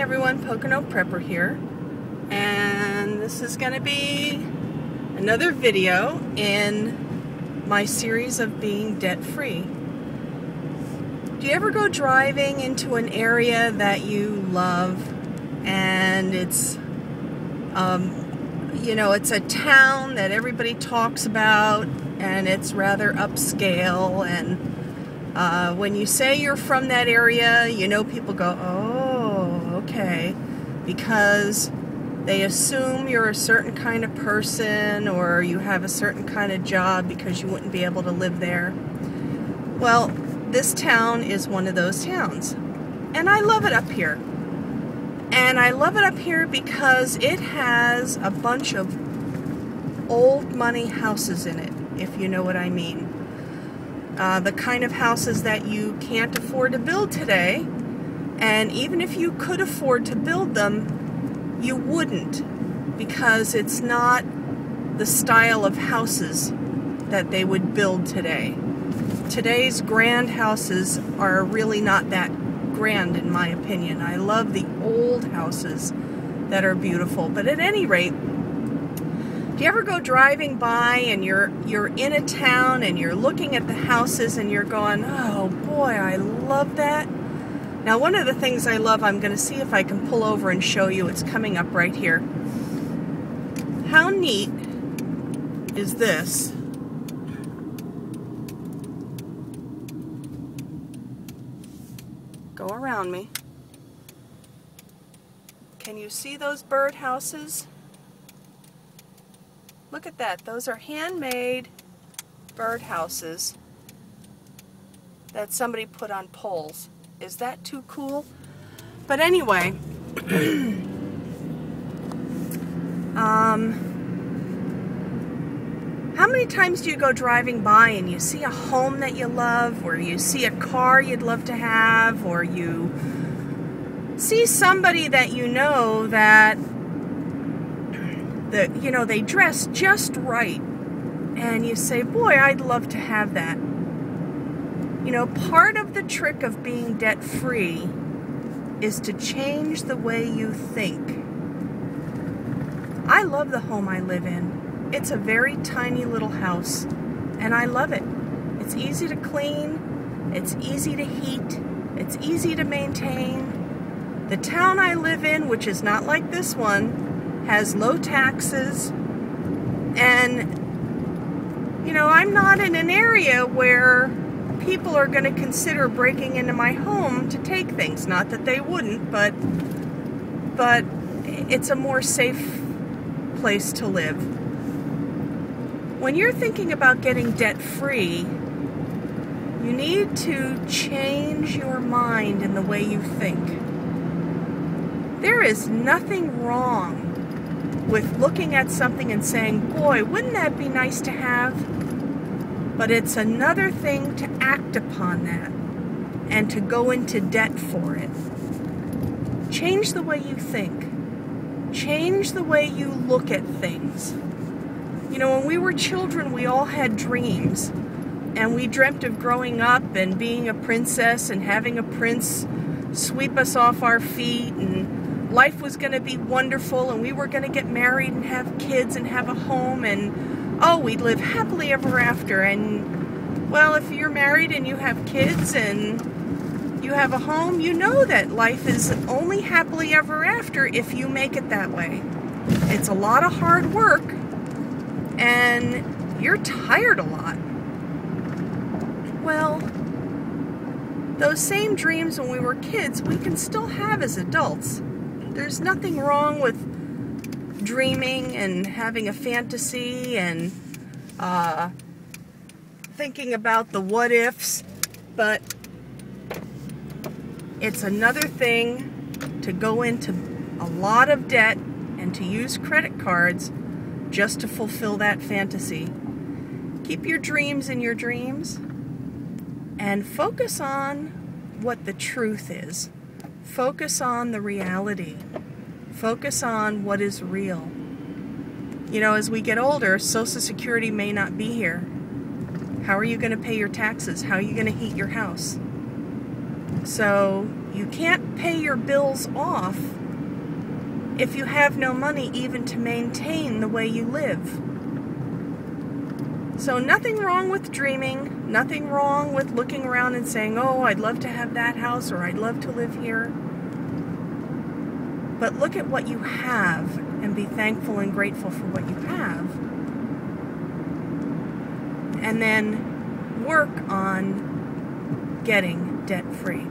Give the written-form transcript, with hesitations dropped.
everyone, Pocono Prepper here, and this is going to be another video in my series of being debt-free. Do you ever go driving into an area that you love and it's it's a town that everybody talks about and it's rather upscale, and when you say you're from that area, people go, oh, okay, because they assume you're a certain kind of person or you have a certain kind of job because you wouldn't be able to live there. Well, this town is one of those towns, and I love it up here. And I love it up here because it has a bunch of old money houses in it, if you know what I mean. The kind of houses that you can't afford to build today, and even if you could afford to build them, you wouldn't, because it's not the style of houses that they would build today. Today's grand houses are really not that grand, in my opinion. I love the old houses that are beautiful. But at any rate, do you ever go driving by and you're in a town and you're looking at the houses and you're going, oh boy, I love that? Now, one of the things I love, I'm going to see if I can pull over and show you. It's coming up right here. How neat is this? Go around me. Can you see those bird houses? Look at that. Those are handmade bird houses that somebody put on poles. Is that too cool? But anyway, how many times do you go driving by and you see a home that you love, or you see a car you'd love to have, or you see somebody that you know that they dress just right, and you say, boy, I'd love to have that. Part of the trick of being debt-free is to change the way you think. I love the home I live in. It's a very tiny little house, and I love it. It's easy to clean, it's easy to heat, it's easy to maintain. The town I live in, which is not like this one, has low taxes, and I'm not in an area where people are going to consider breaking into my home to take things. Not that they wouldn't, but it's a more safe place to live. When you're thinking about getting debt-free, you need to change your mind in the way you think. There is nothing wrong with looking at something and saying, boy, wouldn't that be nice to have? But it's another thing to act upon that and to go into debt for it. Change the way you think. Change the way you look at things. When we were children, we all had dreams, and we dreamt of growing up and being a princess and having a prince sweep us off our feet, and life was going to be wonderful, and we were going to get married and have kids and have a home, and we'd live happily ever after. And, well, if you're married and you have kids and you have a home, you know that life is only happily ever after if you make it that way. It's a lot of hard work, and you're tired a lot. Well, those same dreams when we were kids, we can still have as adults. There's nothing wrong with dreaming and having a fantasy and thinking about the what ifs, but it's another thing to go into a lot of debt and to use credit cards just to fulfill that fantasy. Keep your dreams in your dreams and focus on what the truth is. Focus on the reality. Focus on what is real. As we get older, Social Security may not be here. How are you going to pay your taxes? How are you going to heat your house? So you can't pay your bills off if you have no money even to maintain the way you live. So nothing wrong with dreaming, nothing wrong with looking around and saying, oh, I'd love to have that house or I'd love to live here. But look at what you have and be thankful and grateful for what you have. And then work on getting debt-free.